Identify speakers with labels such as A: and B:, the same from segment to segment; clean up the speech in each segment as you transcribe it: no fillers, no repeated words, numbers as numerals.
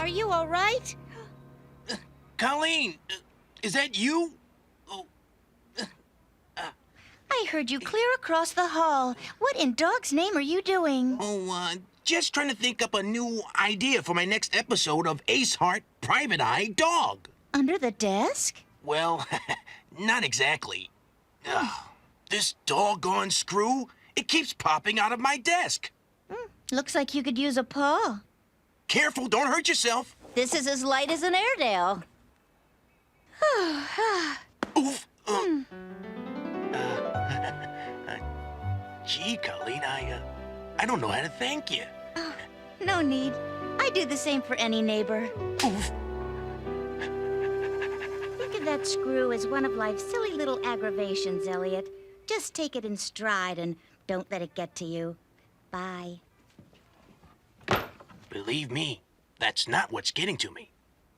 A: Are you all right?
B: Colleen, is that you? Oh.
A: I heard you clear across the hall. What in dog's name are you doing?
B: Just trying to think up a new idea for my next episode of Ace Hart, Private Eye, Dog.
A: Under the desk?
B: Well, not exactly. This doggone screw, it keeps popping out of my desk.
A: Looks like you could use a paw.
B: Careful, don't hurt yourself.
A: This is as light as an Airedale.
B: Oof. Gee, Colleen, I don't know how to thank you.
A: Oh, no need. I do the same for any neighbor.
B: Oof.
A: Think of that screw as one of life's silly little aggravations, Elliot. Just take it in stride and don't let it get to you. Bye.
B: Believe me, that's not what's getting to me.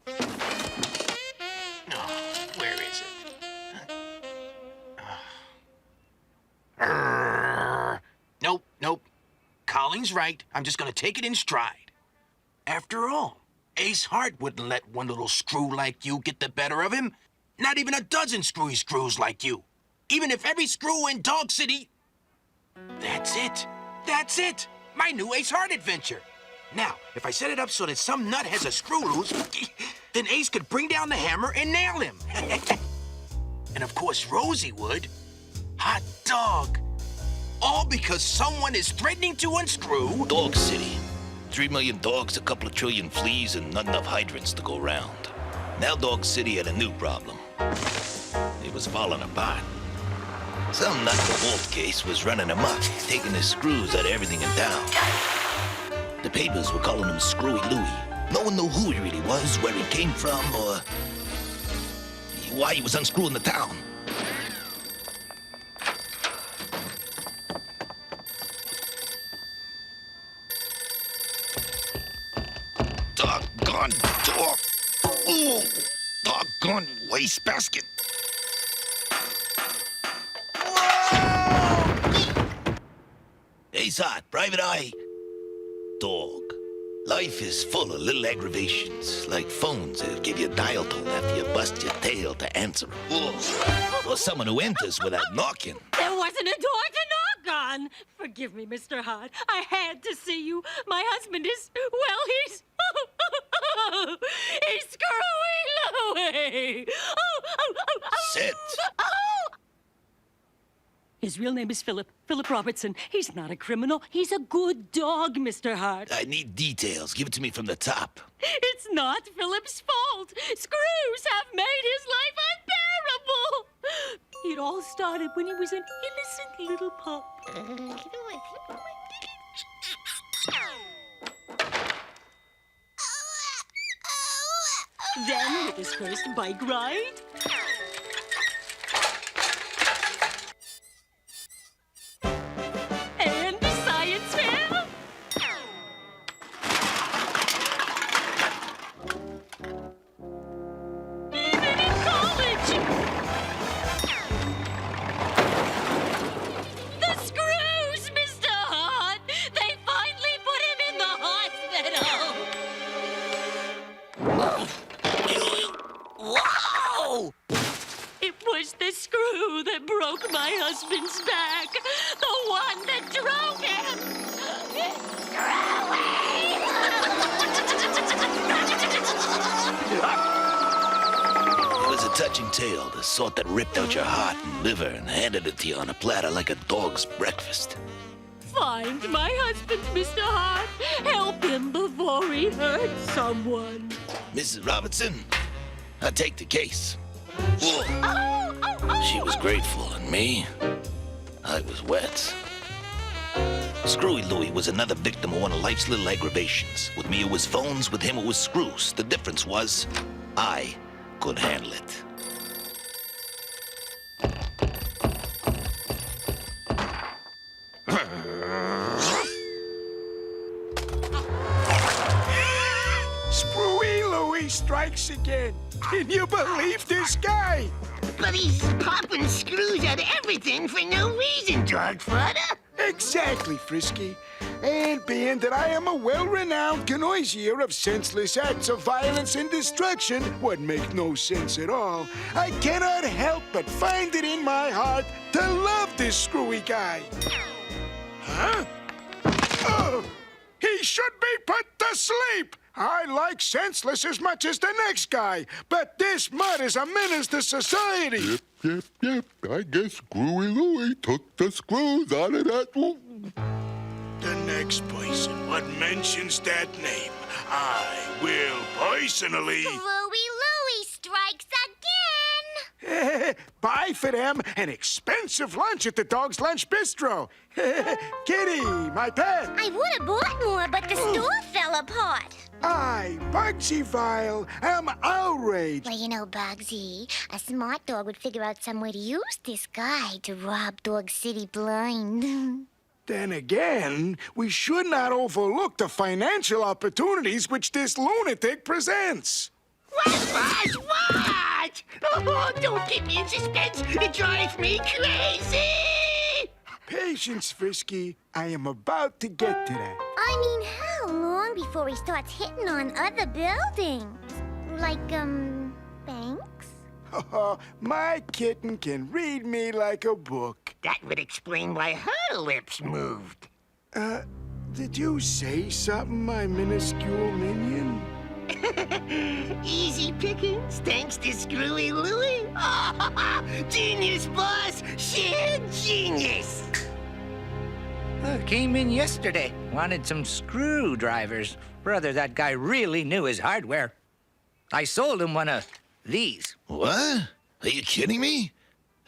B: Oh, where is it? Nope. Colleen's right. I'm just gonna take it in stride. After all, Ace Hart wouldn't let one little screw like you get the better of him. Not even a dozen screwy screws like you. Even if every screw in Dog City... That's it. My new Ace Hart adventure. Now, if I set it up so that some nut has a screw loose, then Ace could bring down the hammer and nail him. And of course, Rosie would. Hot dog. All because someone is threatening to unscrew...
C: Dog City. 3 million dogs, a couple of trillion fleas, and not enough hydrants to go round. Now Dog City had a new problem. It was falling apart. Some nut in the Wolf case was running amok, taking the screws out of everything in town. The papers were calling him Screwy Louie. No one knew who he really was, where he came from, or why he was unscrewing the town. Doggone dog. Ooh, doggone wastebasket. Ace Hart, Private Eye, Dog. Life is full of little aggravations, like phones that give you a dial tone after you bust your tail to answer them. Or someone who enters without knocking.
D: There wasn't a door to knock on. Forgive me, Mr. Hart. I had to see you. My husband is, well, he's... he's Screwy Louie.
C: Sit.
D: His real name is Philip Robertson. He's not a criminal. He's a good dog, Mr. Hart.
C: I need details. Give it to me from the top.
D: It's not Philip's fault. Screws have made his life unbearable. It all started when he was an innocent little pup. Then, with his first bike ride, and science fair, even in college. The screws, Mr. Hart! They finally put him in the hospital! broke my husband's back. The one that drove him.
C: It was a touching tale, the sort that ripped out your heart and liver and handed it to you on a platter like a dog's breakfast.
D: Find my husband, Mr. Hart. Help him before he hurts someone.
C: Mrs. Robertson, I take the case. Whoa. She was grateful, and me, I was wet. Screwy Louie was another victim of one of life's little aggravations. With me, it was phones. With him, it was screws. The difference was, I could handle it.
E: Screwy Louie strikes again. Can you believe this guy?
F: But he's popping screws out of everything for no reason, Dogfather.
E: Exactly, Frisky. And being that I am a well-renowned connoisseur of senseless acts of violence and destruction, what make no sense at all, I cannot help but find it in my heart to love this screwy guy. Huh? Oh, he should be put to sleep. I like senseless as much as the next guy, but this mud is a menace to society.
G: Yep. I guess Screwy Louie took the screws out of that.
E: The next person what mentions that name, I will personally...
A: Screwy Louie strikes again!
E: buy for them an expensive lunch at the Dog's Lunch Bistro. Kitty, my pet.
A: I would have bought more, but the store fell apart.
E: I, Bugsy Vile, am outraged.
A: Well, you know, Bugsy, a smart dog would figure out some way to use this guy to rob Dog City blind.
E: Then again, we should not overlook the financial opportunities which this lunatic presents.
F: What? Oh, don't keep me in suspense. It drives me crazy.
E: Patience, Frisky. I am about to get to that.
A: I mean, how long before he starts hitting on other buildings? Like, banks?
E: My kitten can read me like a book.
F: That would explain why her lips moved.
E: Did you say something, my minuscule minion?
F: Easy pickings, thanks to Screwy Louie. Genius, boss. Sheer genius.
H: Came in yesterday. Wanted some screwdrivers. Brother, that guy really knew his hardware. I sold him one of these.
C: What? Are you kidding me?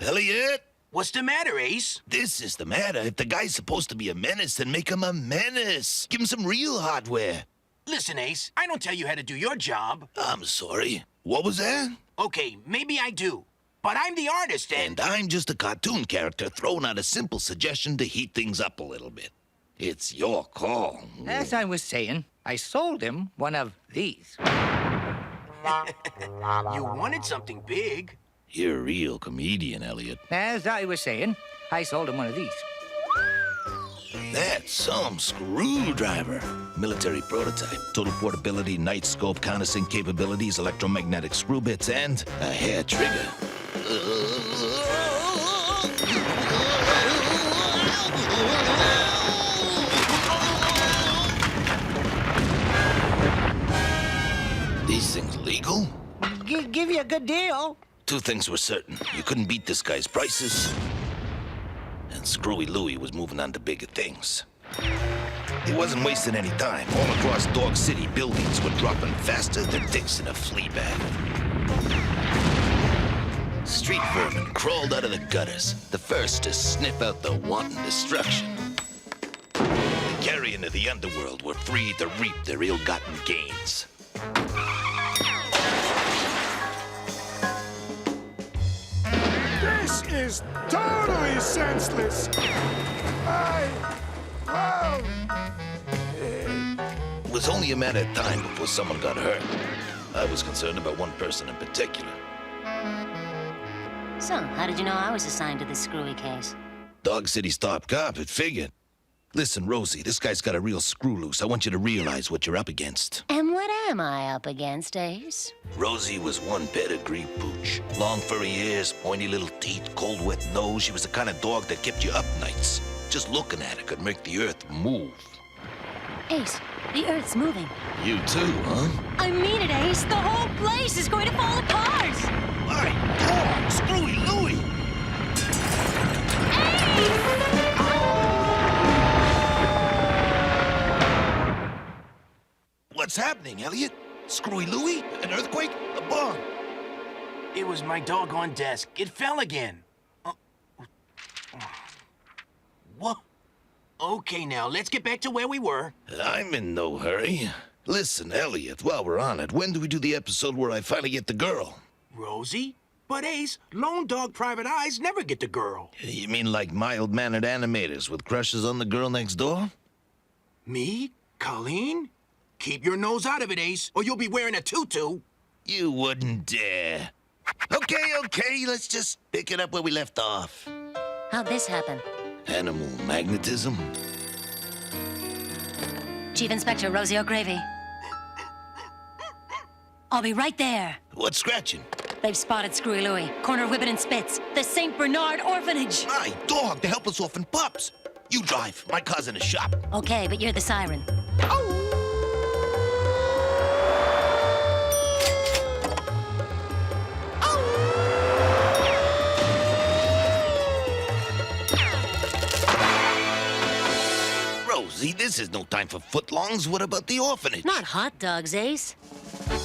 C: Elliot?
B: What's the matter, Ace?
C: This is the matter. If the guy's supposed to be a menace, then make him a menace. Give him some real hardware.
B: Listen, Ace, I don't tell you how to do your job.
C: I'm sorry. What was that?
B: Okay, maybe I do. But I'm the artist,
C: And I'm just a cartoon character throwing out a simple suggestion to heat things up a little bit. It's your call.
H: As I was saying, I sold him one of these.
B: You wanted something big.
C: You're a real comedian, Elliot.
H: As I was saying, I sold him one of these.
C: That's some screwdriver. Military prototype. Total portability, night scope, countersink capabilities, electromagnetic screw bits, and a hair trigger. These things legal?
H: Give you a good deal.
C: Two things were certain. You couldn't beat this guy's prices, and Screwy Louie was moving on to bigger things. He wasn't wasting any time. All across Dog City, buildings were dropping faster than dicks in a flea bag. Street vermin crawled out of the gutters, the first to sniff out the wanton destruction. The carrion of the underworld were free to reap their ill-gotten gains.
E: This is totally senseless.
C: It was only a matter of time before someone got hurt. I was concerned about one person in particular.
I: So, how did you know I was assigned to this screwy case?
C: Dog City's top cop, it figured. Listen, Rosie, this guy's got a real screw loose. I want you to realize what you're up against.
I: And what am I up against, Ace?
C: Rosie was one pedigree pooch. Long furry ears, pointy little teeth, cold wet nose. She was the kind of dog that kept you up nights. Just looking at her could make the earth move.
I: Ace, the Earth's moving.
C: You too, huh?
D: I mean it, Ace. The whole place is going to fall apart.
C: My dog, Screwy Louie! What's happening, Elliot? Screwy Louie? An earthquake? A bomb?
B: It was my doggone desk. It fell again. What? Okay, now, let's get back to where we were.
C: I'm in no hurry. Listen, Elliot, while we're on it, when do we do the episode where I finally get the girl?
B: Rosie? But Ace, Lone Dog Private Eyes never get the girl.
C: You mean like mild-mannered animators with crushes on the girl next door?
B: Me? Colleen? Keep your nose out of it, Ace, or you'll be wearing a tutu.
C: You wouldn't dare. Okay, let's just pick it up where we left off.
I: How'd this happen?
C: Animal magnetism?
I: Chief Inspector Rosie O'Gravy. I'll be right there.
C: What's scratching?
I: They've spotted Screwy Louie, corner of Whippet and Spitz, the St. Bernard Orphanage.
C: My dog, the helpless orphan pups. You drive. My car's in the shop.
I: Okay, but you're the siren.
C: Rosie, this is no time for footlongs. What about the orphanage?
I: Not hot dogs, Ace.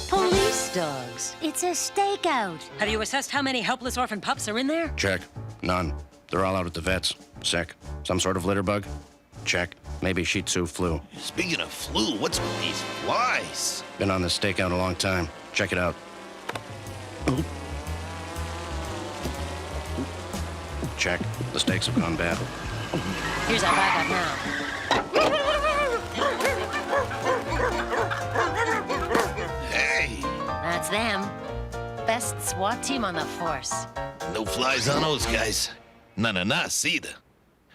I: Police dogs. It's a stakeout.
D: Have you assessed how many helpless orphan pups are in there?
J: Check. None. They're all out at the vets. Sick. Some sort of litter bug? Check. Maybe Shih Tzu flu.
C: Speaking of flu, what's with these flies?
J: Been on this stakeout a long time. Check it out. Check. The steaks have gone bad.
I: Here's our backup now.
C: Hey!
I: That's them. Best SWAT team on the force.
C: No flies on those guys. None on us either.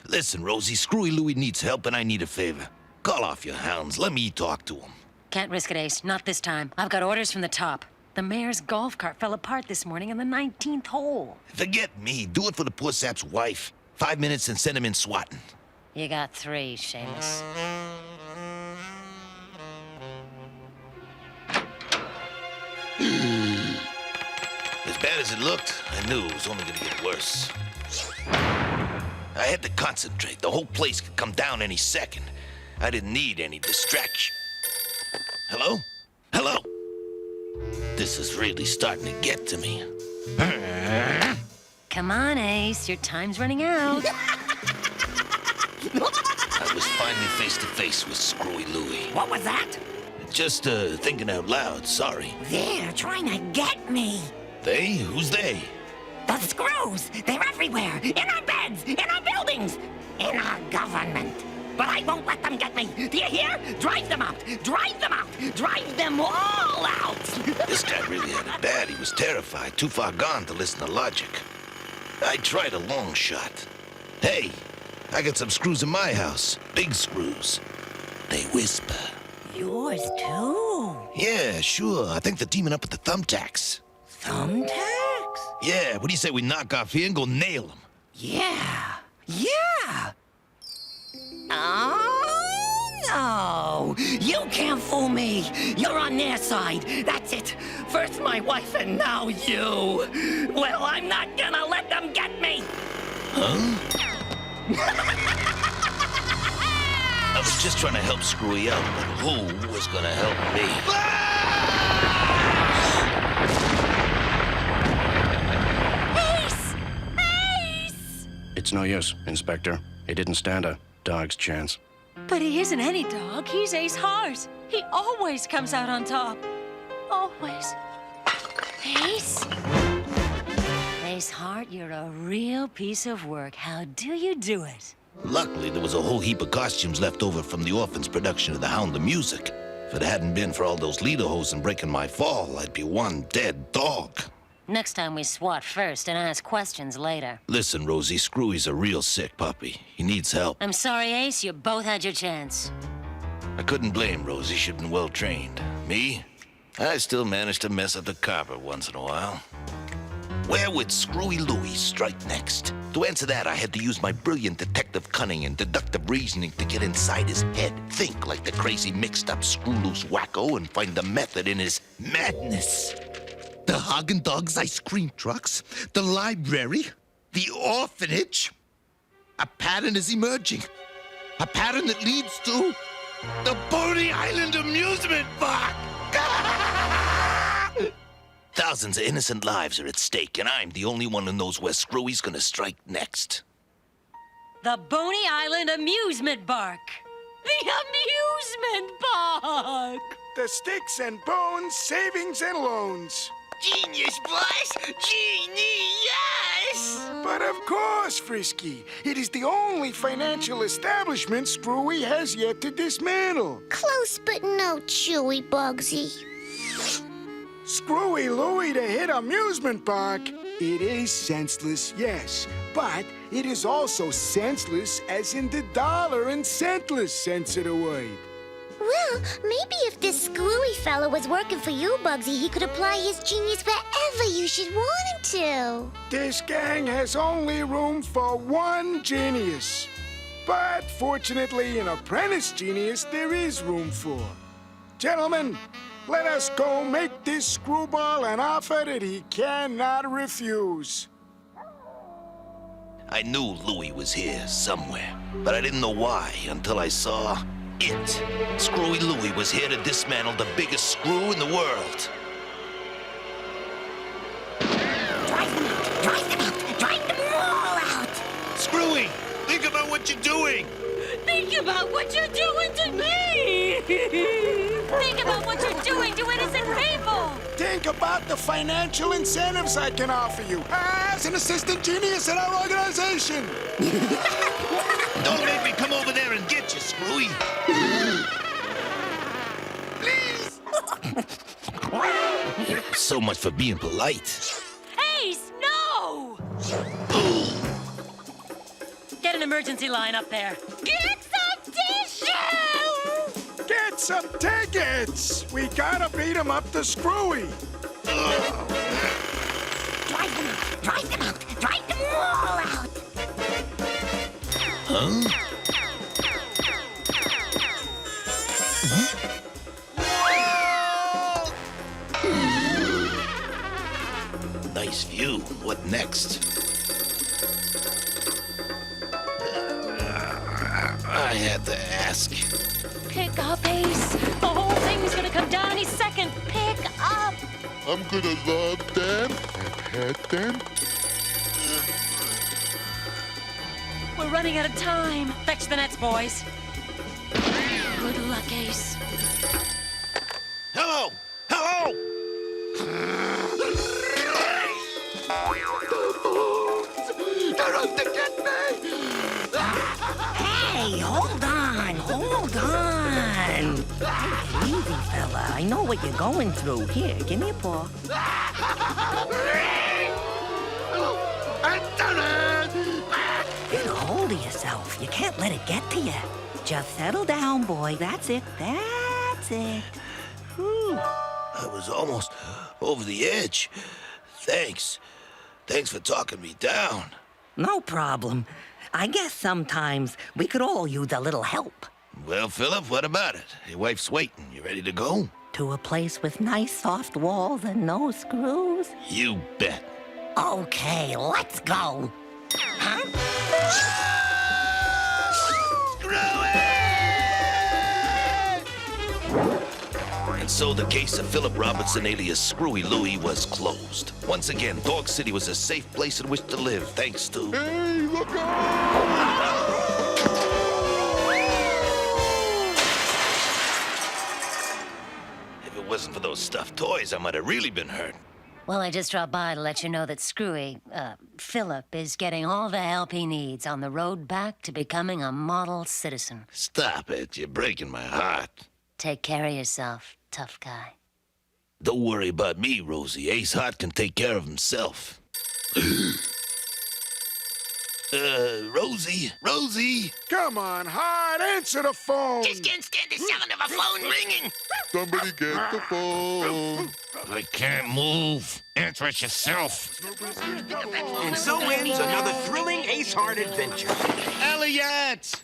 C: Listen, Rosie, Screwy Louie needs help and I need a favor. Call off your hounds. Let me talk to him.
I: Can't risk it, Ace. Not this time. I've got orders from the top. The mayor's golf cart fell apart this morning in the 19th hole.
C: Forget me. Do it for the poor sap's wife. 5 minutes and send him in swatting.
I: You got 3, Seamus.
C: As bad as it looked, I knew it was only gonna get worse. I had to concentrate. The whole place could come down any second. I didn't need any distraction. Hello? Hello? This is really starting to get to me.
I: Come on, Ace. Your time's running out.
C: I was finally face to face with Screwy Louie.
F: What was that?
C: Just thinking out loud, sorry.
F: They're trying to get me.
C: They? Who's they?
F: The screws! They're everywhere! In our beds! In our buildings! In our government! But I won't let them get me! Do you hear? Drive them out! Drive them out! Drive them all out!
C: This guy really had it bad. He was terrified, too far gone to listen to logic. I tried a long shot. Hey, I got some screws in my house. Big screws. They whisper.
F: Yours too?
C: Yeah, sure. I think they're teaming up with the thumbtacks.
F: Thumbtacks?
C: Yeah, what do you say we knock off here and go nail them?
F: Yeah. Yeah! Oh, no! You can't fool me! You're on their side! That's it! First my wife and now you! Well, I'm not gonna let them get me!
C: Huh? I was just trying to help Screwy out, but who was gonna help me?
D: Ace! Ace!
J: It's no use, Inspector. He didn't stand a dog's chance.
D: But he isn't any dog. He's Ace Hart. He always comes out on top. Always.
I: Ace? Ace Hart, you're a real piece of work. How do you do it?
C: Luckily, there was a whole heap of costumes left over from the Orphans' production of The Hound of Music. If it hadn't been for all those leader hoes and breaking my fall, I'd be one dead dog.
I: Next time we swat first and ask questions later.
C: Listen, Rosie, Screwy's a real sick puppy. He needs help.
I: I'm sorry, Ace. You both had your chance.
C: I couldn't blame Rosie. She'd been well trained. Me? I still manage to mess up the carpet once in a while. Where would Screwy Louie strike next? To answer that, I had to use my brilliant detective cunning and deductive reasoning to get inside his head, think like the crazy mixed-up screw-loose wacko, and find the method in his madness.
K: The Haagen-Dazs ice cream trucks, the library, the orphanage. A pattern is emerging. A pattern that leads to the Boney Island amusement park.
C: Thousands of innocent lives are at stake, and I'm the only one who knows where Screwy's gonna strike next.
I: The Boney Island Amusement Park. The amusement park!
E: The Sticks and Bones Savings and Loans.
K: Genius, boss! Genius!
E: But of course, Frisky, it is the only financial establishment Screwy has yet to dismantle.
A: Close but no chewy, Bugsy.
E: Screwy Louie to hit amusement park. It is senseless, yes, but it is also senseless as in the dollar and centless sense of the word.
A: Well, maybe if this Screwy fellow was working for you, Bugsy, he could apply his genius wherever you should want him to.
E: This gang has only room for one genius. But fortunately, an apprentice genius there is room for. Gentlemen, let us go make this screwball an offer that he cannot refuse.
C: I knew Louie was here somewhere, but I didn't know why until I saw it. Screwy Louie was here to dismantle the biggest screw in the world.
F: Drive them out! Drive them out! Drive them all out!
C: Screwy, think about what you're doing.
D: Think about what you're doing to me! Think about what you're doing to innocent people!
E: Think about the financial incentives I can offer you as an assistant genius in our organization.
C: Don't make me come over there and get you, Screwy.
E: Please.
C: So much for being polite.
D: Ace, no!
I: Get an emergency line up there.
D: Get some tissue!
E: Get some tickets. We gotta beat him up to Screwy.
F: Drive them out! Drive them out! Drive them all out!
C: Huh? Nice view. What next? I had to ask.
I: Pick up, Ace. The whole thing's gonna come down any second. Pick up.
G: I'm gonna love them and pet them.
I: We're running out of time. Fetch the nets, boys. Good luck, Ace.
C: Hello! Hello!
K: They're out to get me!
F: Hey, hold on! Hold on! Easy, fella. I know what you're going through. Here, give me a paw. Get a hold of yourself. You can't let it get to you. Just settle down, boy. That's it. That's it. Whew.
C: I was almost over the edge. Thanks. Thanks for talking me down.
F: No problem. I guess sometimes we could all use a little help.
C: Well, Philip, what about it? Your wife's waiting. You ready to go?
F: To a place with nice soft walls and no screws?
C: You bet.
F: Okay, let's go. Huh?
C: And so the case of Philip Robertson alias Screwy Louie was closed. Once again, Dog City was a safe place in which to live, thanks to...
G: Hey, look out!
C: If it wasn't for those stuffed toys, I might have really been hurt.
I: Well, I just dropped by to let you know that Screwy, Philip, is getting all the help he needs on the road back to becoming a model citizen.
C: Stop it. You're breaking my heart.
I: Take care of yourself, tough guy.
C: Don't worry about me, Rosie. Ace Hart can take care of himself. Rosie?
E: Come on, Hart, answer the phone.
F: Just can't stand the sound of a phone ringing.
G: Somebody get the phone.
C: I can't move. Answer it yourself.
B: And so ends another thrilling Ace Hart adventure.
K: Elliot!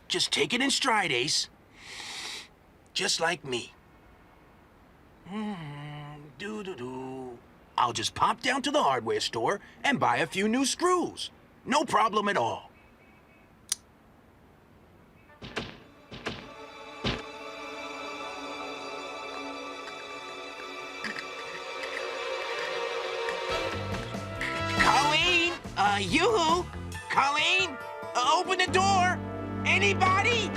B: Just take it in stride, Ace. Just like me. Do-do-do. I'll just pop down to the hardware store and buy a few new screws. No problem at all. Colleen? Yoo-hoo? Colleen? Open the door! Anybody?